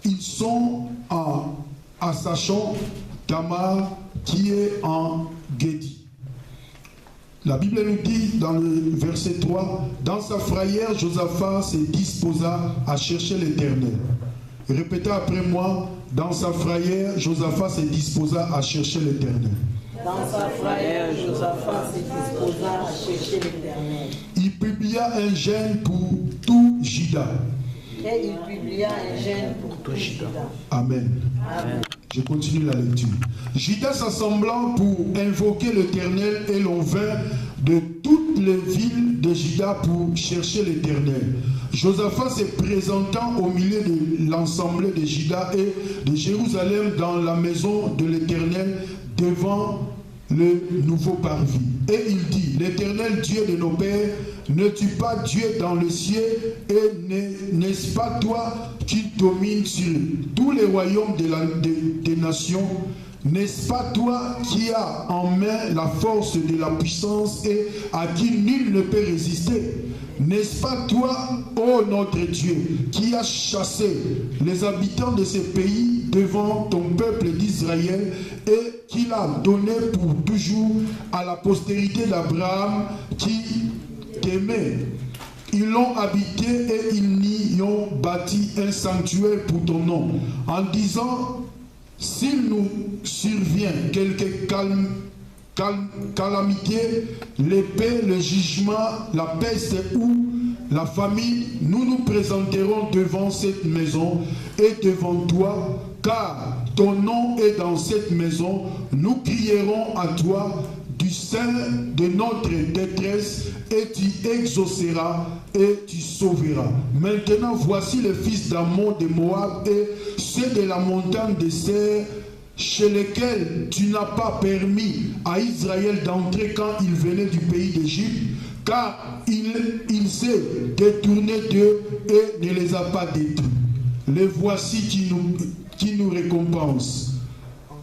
ils sont à Sachon, Tamar, qui est en Guédi. La Bible nous dit dans le verset 3, dans sa frayeur, Josaphat se disposa à chercher l'Éternel. Répétez après moi, dans sa frayeur, Josaphat se disposa à chercher l'Éternel. Dans sa frayeur, Josaphat se disposa à chercher l'Éternel. Il publia un jeûne pour tout Juda. Et il publia un jeûne pour tout Juda. Amen. Amen. Je continue la lecture. Juda s'assemblant pour invoquer l'Éternel et l'on vint de toutes les villes de Juda pour chercher l'Éternel. Josaphat se présentant au milieu de l'ensemble de Juda et de Jérusalem dans la maison de l'Éternel devant le nouveau parvis. Et il dit, l'Éternel Dieu de nos pères, n'es-tu pas Dieu dans le ciel et n'est-ce pas toi qui domines sur tous les royaumes des nations? N'est-ce pas toi qui as en main la force de la puissance et à qui nul ne peut résister? N'est-ce pas toi, ô notre Dieu, qui as chassé les habitants de ces pays devant ton peuple d'Israël et qui l'a donné pour toujours à la postérité d'Abraham qui t'aimait? Ils l'ont habité et ils y ont bâti un sanctuaire pour ton nom, en disant, s'il nous survient quelque calamité, l'épée, le jugement, la peste ou la famine, nous nous présenterons devant cette maison et devant toi, car ton nom est dans cette maison. Nous crierons à toi du sein de notre détresse et tu exauceras et tu sauveras. Maintenant, voici les fils d'Ammon de Moab et ceux de la montagne de Seir, chez lesquels tu n'as pas permis à Israël d'entrer quand il venait du pays d'Égypte, car il s'est détourné d'eux et ne les a pas détruits. Les voici qui nous récompensent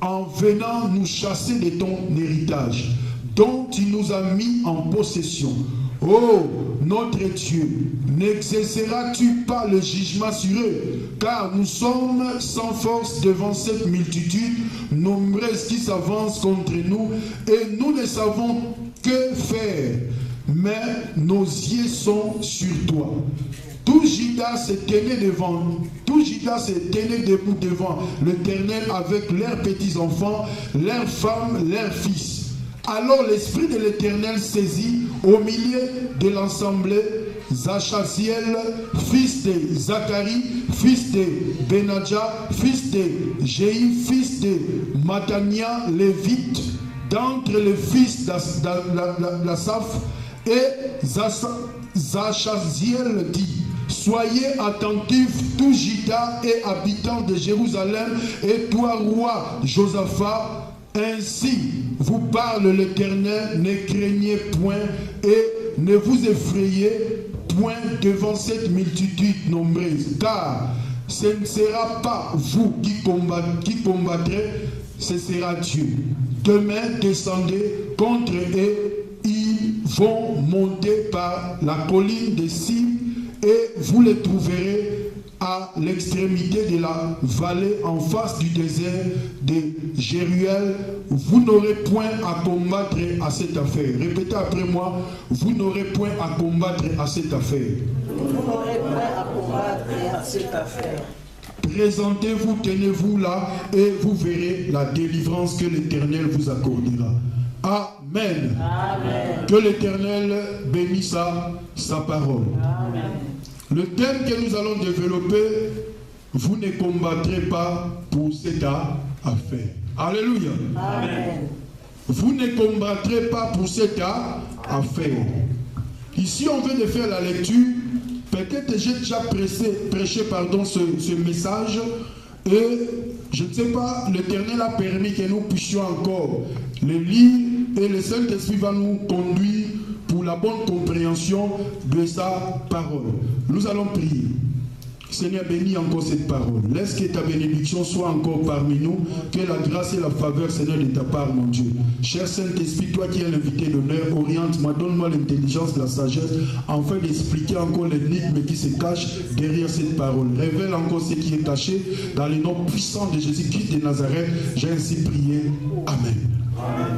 en venant nous chasser de ton héritage, dont tu nous as mis en possession. Oh, notre Dieu, n'exerceras-tu pas le jugement sur eux? Car nous sommes sans force devant cette multitude nombreuse qui s'avance contre nous, et nous ne savons que faire, mais nos yeux sont sur toi. Tout Juda se tenait debout devant l'Éternel avec leurs petits-enfants, leurs femmes, leurs fils. Alors l'Esprit de l'Éternel saisit au milieu de l'assemblée Zachaziel, fils de Zacharie, fils de Benadja, fils de Jéhi, fils de Matania, lévite, d'entre les fils d'Asaph, et Zachaziel dit, soyez attentifs, tout Juda et habitants de Jérusalem, et toi, roi Josaphat, ainsi vous parle l'Éternel, ne craignez point et ne vous effrayez point devant cette multitude nombreuse, car ce ne sera pas vous qui combattrez, ce sera Dieu. Demain, descendez contre eux, ils vont monter par la colline de Sim et vous les trouverez à l'extrémité de la vallée en face du désert de Jéruel. Vous n'aurez point à combattre à cette affaire. Répétez après moi, vous n'aurez point à combattre à cette affaire. Vous n'aurez point à combattre à cette affaire. Présentez-vous, tenez-vous là et vous verrez la délivrance que l'Éternel vous accordera. Amen. Amen. Que l'Éternel bénisse sa parole. Amen. Le thème que nous allons développer, vous ne combattrez pas pour cette affaire. Alléluia. Amen. Vous ne combattrez pas pour cette affaire. Ici, on vient de faire la lecture. Peut-être j'ai déjà prêché ce message. Et je ne sais pas, l'Éternel a permis que nous puissions encore le lire. Et le Saint-Esprit va nous conduire pour la bonne compréhension de sa parole. Nous allons prier. Seigneur, bénis encore cette parole. Laisse que ta bénédiction soit encore parmi nous. Que la grâce et la faveur, Seigneur, de ta part, mon Dieu. Cher Saint-Esprit, toi qui es l'invité d'honneur, oriente-moi, donne-moi l'intelligence, la sagesse, afin d'expliquer encore l'énigme qui se cache derrière cette parole. Révèle encore ce qui est caché dans le nom puissant de Jésus-Christ de Nazareth. J'ai ainsi prié. Amen. Amen.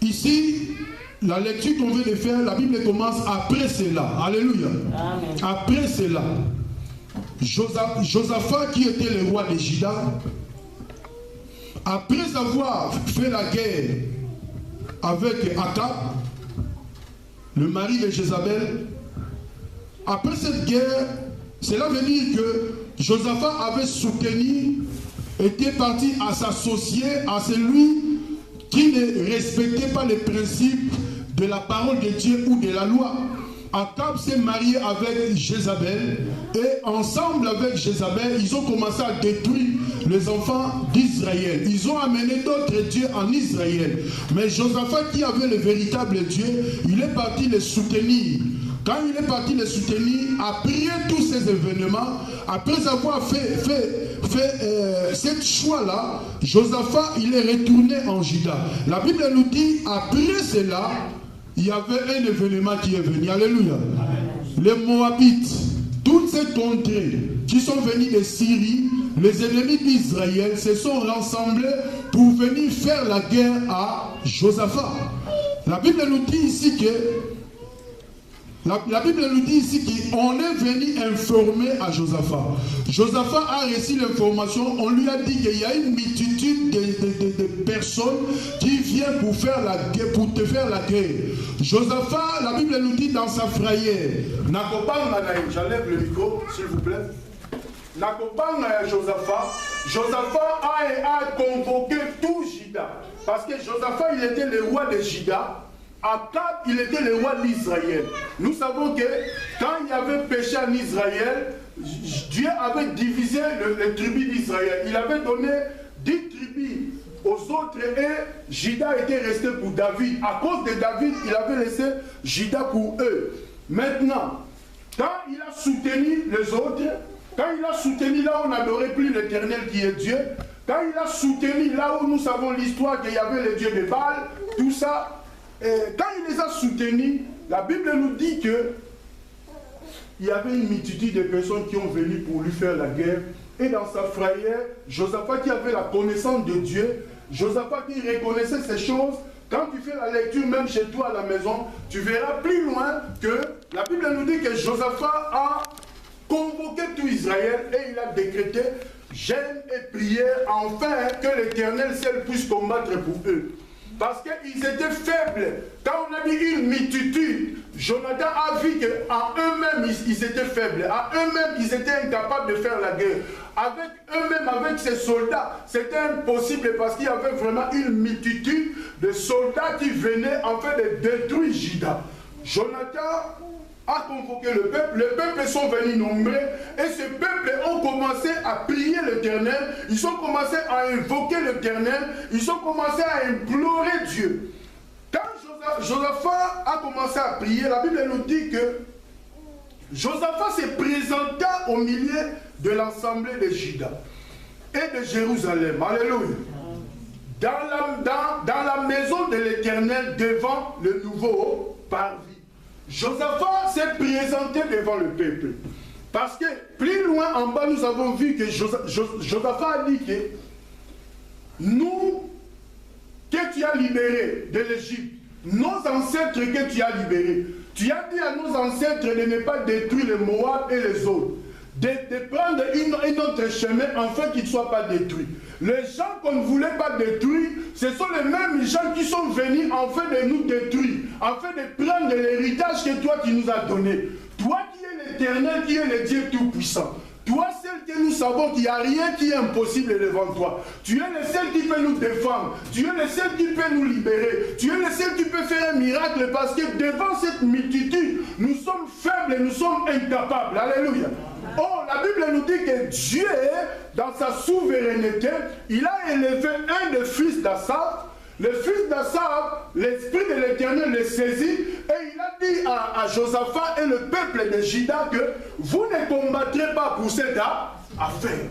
Ici, la lecture qu'on vient de faire, la Bible commence après cela. Alléluia. Amen. Après cela. Josaphat, qui était le roi de Juda, après avoir fait la guerre avec Akab, le mari de Jézabel, après cette guerre, cela veut dire que Josaphat avait soutenu, était parti à s'associer à celui qui ne respectait pas les principes de la parole de Dieu ou de la loi. Akab s'est marié avec Jézabel et ensemble avec Jézabel, ils ont commencé à détruire les enfants d'Israël. Ils ont amené d'autres dieux en Israël. Mais Josaphat, qui avait le véritable Dieu, il est parti les soutenir. Quand il est parti les soutenir, après tous ces événements, après avoir fait cette choix-là, Josaphat, il est retourné en Juda. La Bible nous dit, après cela, il y avait un événement qui est venu. Alléluia. Les Moabites, toutes ces contrées qui sont venues de Syrie, les ennemis d'Israël se sont rassemblés pour venir faire la guerre à Josaphat. La Bible nous dit ici que qu'on est venu informer à Josaphat. Josaphat a reçu l'information, on lui a dit qu'il y a une multitude de personnes qui viennent pour faire la guerre, pour te faire la guerre. Josaphat, la Bible nous dit dans sa frayeur, j'enlève le micro, s'il vous plaît. Josaphat a convoqué tout Juda. Parce que Josaphat, il était le roi de Juda. Akab, il était le roi d'Israël. Nous savons que quand il y avait péché en Israël, Dieu avait divisé les tribus d'Israël. Il avait donné 10 tribus aux autres et Juda était resté pour David. À cause de David, il avait laissé Juda pour eux. Maintenant, quand il a soutenu les autres, quand il a soutenu là où on n'adorait plus l'Éternel qui est Dieu, quand il a soutenu là où nous savons l'histoire qu'il y avait le dieu de Baal, tout ça, quand il les a soutenus, la Bible nous dit que il y avait une multitude de personnes qui ont venu pour lui faire la guerre. Et dans sa frayeur, Josaphat qui avait la connaissance de Dieu, Josaphat qui reconnaissait ces choses, quand tu fais la lecture même chez toi à la maison, tu verras plus loin que la Bible nous dit que Josaphat a convoqué tout Israël et il a décrété jeûne et prière afin que l'Éternel seul puisse combattre pour eux. Parce qu'ils étaient faibles. Quand on a dit une multitude, Jonathan a vu qu'en eux-mêmes, ils étaient faibles. À eux-mêmes, ils étaient incapables de faire la guerre. Avec eux-mêmes, avec ces soldats, c'était impossible parce qu'il y avait vraiment une multitude de soldats qui venaient en fait de détruire Juda. Jonathan a convoqué le peuple sont venus nombreux et ce peuple ont commencé à prier l'Éternel, ils ont commencé à invoquer l'Éternel, ils ont commencé à implorer Dieu. Quand Josaphat a commencé à prier, la Bible nous dit que Josaphat se présenta au milieu de l'assemblée de Juda et de Jérusalem. Alléluia. Dans la maison de l'Éternel devant le nouveau parvis. Josaphat s'est présenté devant le peuple. Parce que plus loin en bas, nous avons vu que Josaphat a dit que nous, que tu as libérés de l'Égypte, nos ancêtres que tu as libérés, tu as dit à nos ancêtres de ne pas détruire les Moab et les autres, de prendre un autre chemin afin qu'ils ne soient pas détruits. Les gens qu'on ne voulait pas détruire, ce sont les mêmes gens qui sont venus afin de nous détruire, afin de prendre l'héritage que toi tu nous as donné. Toi qui es l'Éternel, qui est le Dieu Tout-Puissant. Toi, celle que nous savons qu'il n'y a rien qui est impossible devant toi. Tu es le seul qui peut nous défendre. Tu es le seul qui peut nous libérer. Tu es le seul qui peut faire un miracle parce que devant cette multitude, nous sommes faibles et nous sommes incapables. Alléluia. Oh, la Bible nous dit que Dieu, dans sa souveraineté, il a élevé un des fils d'Asaph. Le fils d'Asaph, l'esprit de l'Éternel le saisit et il a dit à Josaphat et le peuple de Juda que vous ne combattrez pas pour cette affaire.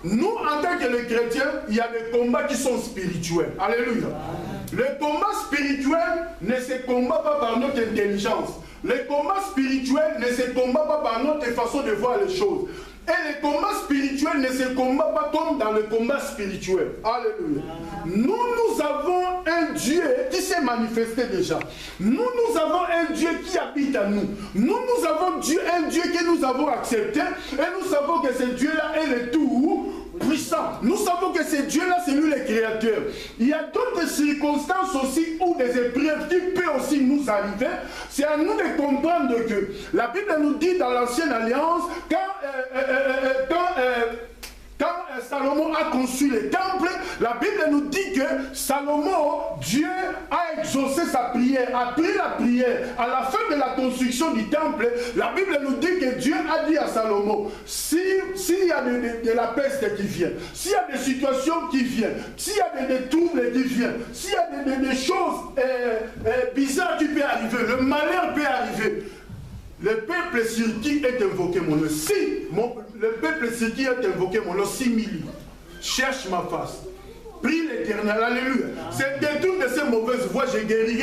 Nous, en tant que les chrétiens, il y a des combats qui sont spirituels. Alléluia. Le combat spirituel ne se combat pas par notre intelligence. Le combat spirituel ne se combat pas par notre façon de voir les choses. Et le combat spirituel ne se combat pas comme dans le combat spirituel. Alléluia. Nous avons un Dieu qui s'est manifesté déjà. Nous avons un Dieu qui habite en nous. Nous avons un Dieu que nous avons accepté. Et nous savons que ce Dieu-là est le tout puissant. Nous savons que ce Dieu-là, c'est lui le créateur. Il y a d'autres circonstances aussi ou des épreuves qui peuvent aussi nous arriver. C'est à nous de comprendre que la Bible nous dit dans l'Ancienne Alliance, quand Salomon a conçu le temple, la Bible nous dit que Salomon, Dieu a exaucé sa prière, a pris la prière. À la fin de la construction du temple, la Bible nous dit que Dieu a dit à Salomon, s'il y a de la peste qui vient, s'il y a des situations qui viennent, s'il y a des troubles qui viennent, s'il y a des choses bizarres qui peuvent arriver, le malheur peut arriver, le peuple sur qui est invoqué mon nom, le peuple sur qui est invoqué mon nom, 6 000, cherche ma face, prie l'Éternel, alléluia, c'est détourne de ces mauvaises voies, j'ai guéri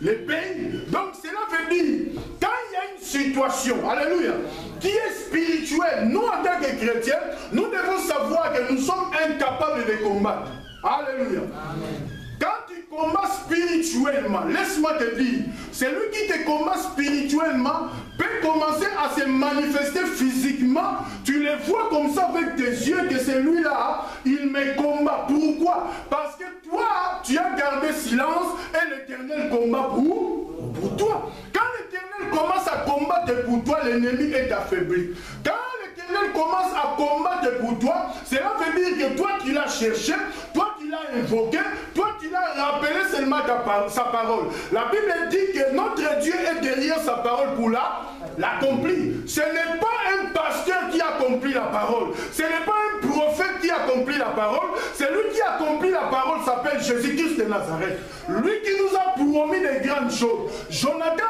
les pays. Donc cela veut dire, quand il y a une situation, alléluia, qui est spirituelle, nous en tant que chrétiens, nous devons savoir que nous sommes incapables de combattre. Alléluia. Amen. Quand tu combats spirituellement, laisse-moi te dire, celui qui te combat spirituellement peut commencer à se manifester physiquement. Tu le vois comme ça avec tes yeux que celui-là, il me combat. Pourquoi? Parce que toi, tu as gardé silence et l'Éternel combat pour toi. Quand l'Éternel commence à combattre pour toi, l'ennemi est affaibli. Quand l'Éternel commence à combattre pour toi, cela veut dire que toi qui l'as cherché, toi qui l'as invoqué, toi qui l'as rappelé seulement sa parole. La Bible dit que notre Dieu est derrière sa parole pour l'accomplir. Ce n'est pas un pasteur qui accomplit la parole. Ce n'est pas un prophète qui accomplit la parole. Celui qui accomplit la parole s'appelle Jésus-Christ de Nazareth. Lui qui nous a promis de grandes choses. Josaphat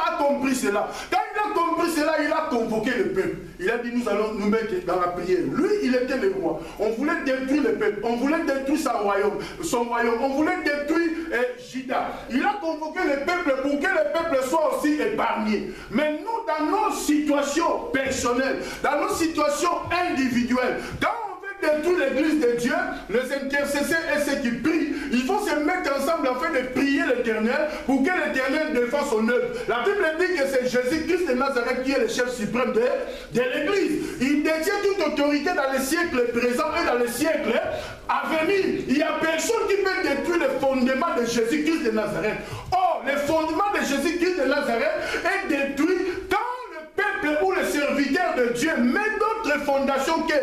a compris cela. Quand il a compris cela, il a convoqué le peuple. Il a dit, nous allons nous mettre dans la prière. Lui, il était le roi. On voulait détruire le peuple. On voulait détruire son royaume. On voulait détruire Juda. Il a convoqué le peuple pour que le peuple soit aussi épargné. Mais nous, dans nos situations personnelles, dans nos situations individuelles, quand détruire l'église de Dieu, les intercesseurs et ceux qui prient, il faut se mettre ensemble afin de prier l'Éternel pour que l'Éternel défende son œuvre. La Bible dit que c'est Jésus-Christ de Nazareth qui est le chef suprême de l'église. Il détient toute autorité dans les siècles présents et dans les siècles à venir. Il n'y a personne qui peut détruire le fondement de Jésus-Christ de Nazareth. Or, le fondement de Jésus-Christ de Nazareth est détruit quand peuple ou le serviteur de Dieu met d'autres fondations que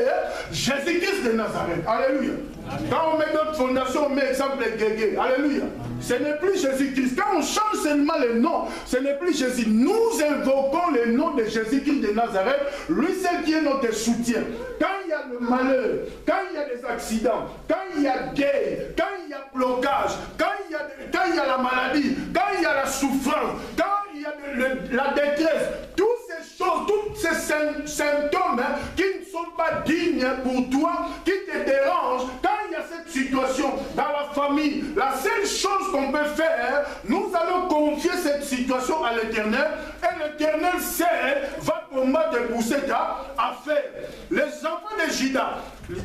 Jésus-Christ de Nazareth. Alléluia. Amen. Quand on met d'autres fondations, on met exemple Guégué. Alléluia. Ce n'est plus Jésus-Christ. Quand on change seulement le nom, ce n'est plus Jésus. Nous invoquons le nom de Jésus-Christ de Nazareth, lui seul qui est notre soutien. Quand il y a le malheur, quand il y a des accidents, quand il y a guerre, quand il y a blocage, quand il y a la maladie, quand il y a la souffrance, quand il y a la détresse, toutes ces choses, tous ces symptômes qui ne sont pas dignes pour toi, qui te dérangent, quand il y a cette situation dans la famille, la seule chose qu'on peut faire, nous allons confier cette situation à l'Éternel et l'Éternel va combattre pour cette affaire. Les enfants de Juda,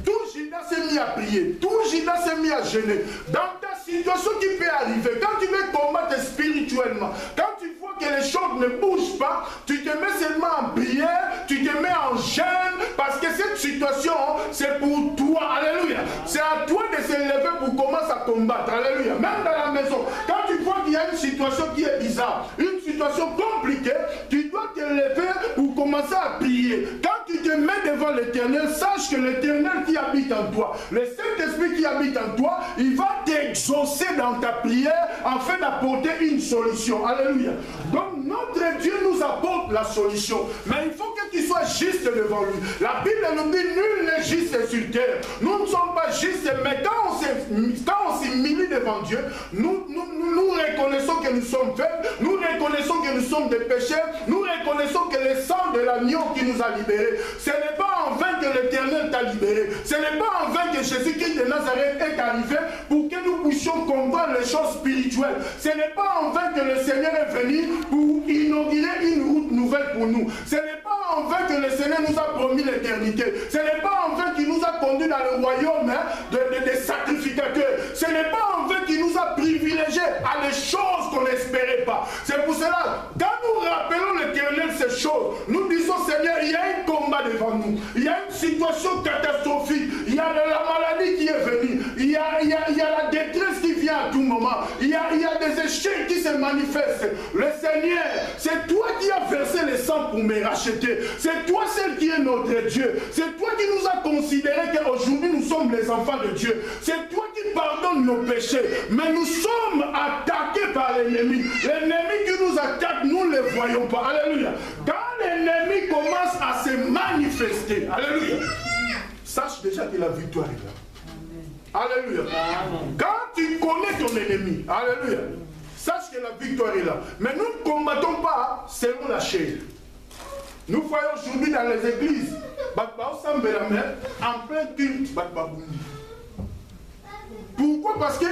tout Juda s'est mis à prier, tout Juda s'est mis à gêner. Dans ta situation qui peut arriver, quand tu veux combattre spirituellement, quand tu vois que les choses ne bougent pas, tu te mets seulement en prière, tu te mets en jeûne, parce que cette situation, c'est pour toi. Alléluia. C'est à toi de se lever pour commencer à combattre. Alléluia. Même dans la maison, quand tu vois qu'il y a une situation qui est bizarre, une situation compliquée, tu dois te lever pour commencer à prier. Quand tu te mets devant l'Éternel, sache que l'Éternel qui habite en toi, le Saint-Esprit qui habite en toi, il va t'exaucer dans ta prière afin d'apporter une solution. Alléluia. Donc notre Dieu nous apporte la solution. Mais il faut que tu sois juste devant lui. La Bible nous dit, nul n'est juste sur terre. Nous ne sommes pas justes, mais quand on s'humilie devant Dieu, nous reconnaissons que nous sommes faibles, nous reconnaissons que nous sommes des pécheurs, nous reconnaissons que le sang de l'agneau qui nous a libérés, ce n'est pas en vain que l'Éternel t'a libéré, ce n'est pas en vain que Jésus-Christ de Nazareth est arrivé pour que nous puissions comprendre les choses spirituelles. Ce n'est pas en vain que le Seigneur est venu pour inaugurer une route nouvelle pour nous. Ce n'est pas en vain que le Seigneur nous a promis l'éternité. Ce n'est pas en vain qu'il nous a conduits dans le royaume des sacrificateurs. Ce n'est pas en vain qu'il nous a privilégiés à des choses qu'on n'espérait pas. C'est pour cela, quand nous rappelons l'Éternel ces choses, nous disons, Seigneur, il y a un combat devant nous. Il y a une situation catastrophique. Il y a la maladie qui est venue. Il y a la détresse qui vient à tout moment. Il y a des échecs qui se manifestent. Le Seigneur, c'est toi qui as versé le sang pour me racheter. C'est toi celle qui est notre Dieu. C'est toi qui nous as considéré qu'aujourd'hui nous sommes les enfants de Dieu. C'est toi qui pardonnes nos péchés. Mais nous sommes attaqués par l'ennemi. L'ennemi qui nous attaque, nous ne le voyons pas. Alléluia. Quand l'ennemi commence à se manifester, alléluia, sache déjà que la victoire est là. Alléluia. Quand tu connais ton ennemi, alléluia, sache que la victoire est là. Mais nous ne combattons pas selon la chair. Nous voyons aujourd'hui dans les églises, en plein culte, pourquoi? Parce que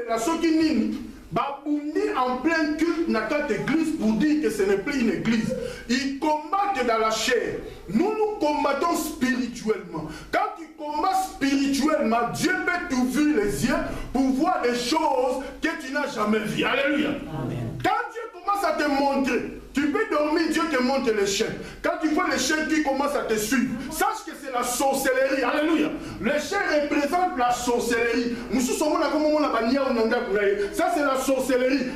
la Sokinini, en plein culte dans cette église pour dire que ce n'est plus une église. Ils combattent dans la chair. Nous combattons spirituellement. Quand tu combats spirituellement, Dieu peut t'ouvrir les yeux pour voir des choses que tu n'as jamais vues. Alléluia. Amen. Quand Dieu commence à te montrer, tu peux dormir, Dieu te montre les chaînes. Quand tu vois les chaînes qui commencent à te suivre, sache que c'est la sorcellerie. Alléluia. Les chaînes représentent la sorcellerie. Ça c'est la sorcellerie.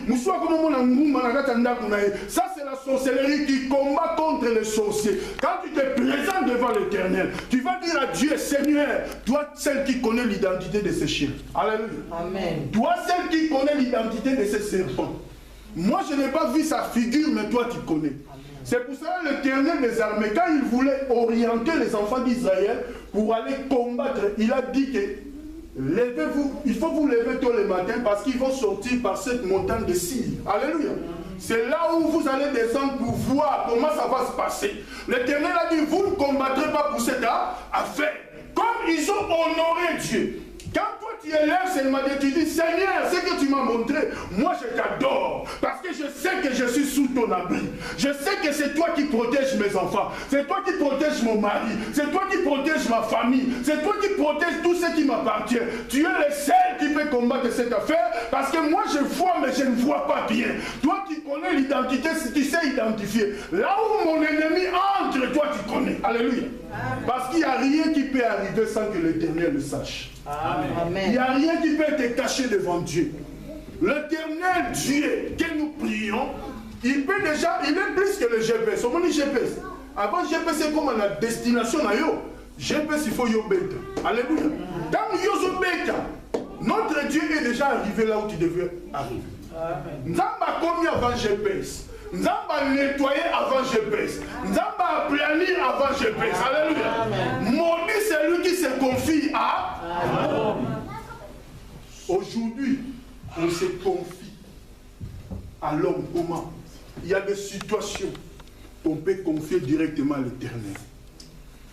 Ça c'est la sorcellerie qui combat contre les sorciers. Quand tu te présentes devant l'Éternel, tu vas dire à Dieu, Seigneur, toi celle qui connaît l'identité de ces chiens. Alléluia. Amen. Toi celle qui connaît l'identité de ces serpents. Moi, je n'ai pas vu sa figure, mais toi, tu connais. C'est pour ça que l'Éternel des armées, quand il voulait orienter les enfants d'Israël pour aller combattre, il a dit que levez-vous, il faut vous lever tôt le matin parce qu'ils vont sortir par cette montagne de Sire. Alléluia. C'est là où vous allez descendre pour voir comment ça va se passer. L'Éternel a dit, vous ne combattrez pas pour cette affaire. Comme ils ont honoré Dieu. Quand toi tu élèves seulement Dieu, tu dis, Seigneur, ce que tu m'as montré, moi je t'adore. Parce que je sais que je suis sous ton abri. Je sais que c'est toi qui protèges mes enfants. C'est toi qui protèges mon mari. C'est toi qui protèges ma famille. C'est toi qui protèges tout ce qui m'appartient. Tu es le seul qui peut combattre cette affaire. Parce que moi je vois, mais je ne vois pas bien. Toi qui connais l'identité, si tu sais identifier. Là où mon ennemi entre, toi tu connais. Alléluia. Parce qu'il n'y a rien qui peut arriver sans que l'Éternel le sache. Amen. Il n'y a rien qui peut être caché devant Dieu. L'Éternel Dieu que nous prions, il peut déjà, il est plus que le GPS. On dit GPS. Avant GPS, c'est comme la destination à yo. GPS, il faut yo bêta. Alléluia. Dans yo bêta, notre Dieu est déjà arrivé là où tu devais arriver. Nzamba commis avant GPS. Nzamba nettoyer avant GPS. Nzamba planir avant GPS. Alléluia. Maudit c'est lui qui se confie à. Aujourd'hui, on se confie à l'homme. Comment? Il y a des situations qu'on peut confier directement à l'Éternel.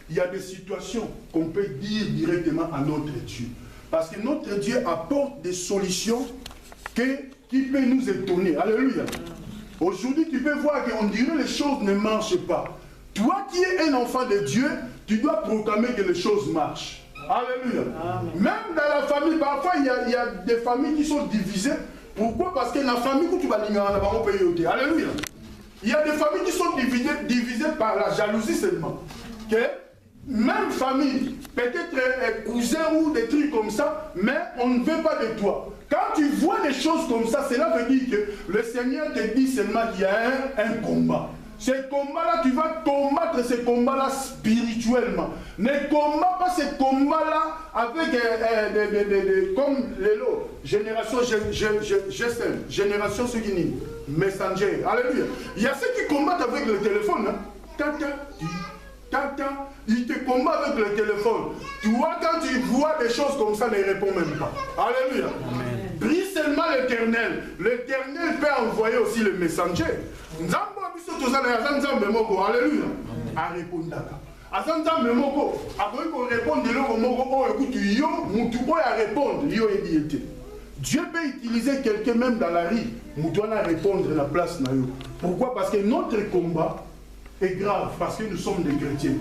Il y a des situations qu'on peut dire directement à notre Dieu. Parce que notre Dieu apporte des solutions qui peuvent nous étonner. Alléluia. Aujourd'hui, tu peux voir qu'on dirait que les choses ne marchent pas. Toi qui es un enfant de Dieu, tu dois proclamer que les choses marchent. Alléluia. Amen. Même dans la famille, parfois, il y a des familles qui sont divisées. Pourquoi? Parce que dans la famille, où tu vas dire, alléluia. Il y a des familles qui sont divisées par la jalousie seulement. Okay? Même famille, peut-être cousin ou des trucs comme ça, mais on ne veut pas de toi. Quand tu vois des choses comme ça, cela veut dire que le Seigneur te dit seulement qu'il y a un combat. Ces combats-là, tu vas combattre ces combats-là spirituellement. Ne combat pas ces combats-là avec comme les lots. Génération GSM, génération Sugini, Messenger. Alléluia. Il y a ceux qui combattent avec le téléphone. Hein. Il te combat avec le téléphone. Toi, quand tu vois des choses comme ça, ne réponds même pas. Alléluia. Prie seulement l'Éternel. L'Éternel peut envoyer aussi le messenger. Alléluia. A répondre. Azanzambe moko, après qu'on réponde de l'eau moko, écoute, yo, moutou a répondre, yo et diété. Dieu peut utiliser quelqu'un même dans la rue, moutou a répondre à la place na yo. Pourquoi? Parce que notre combat est grave, parce que nous sommes des chrétiens.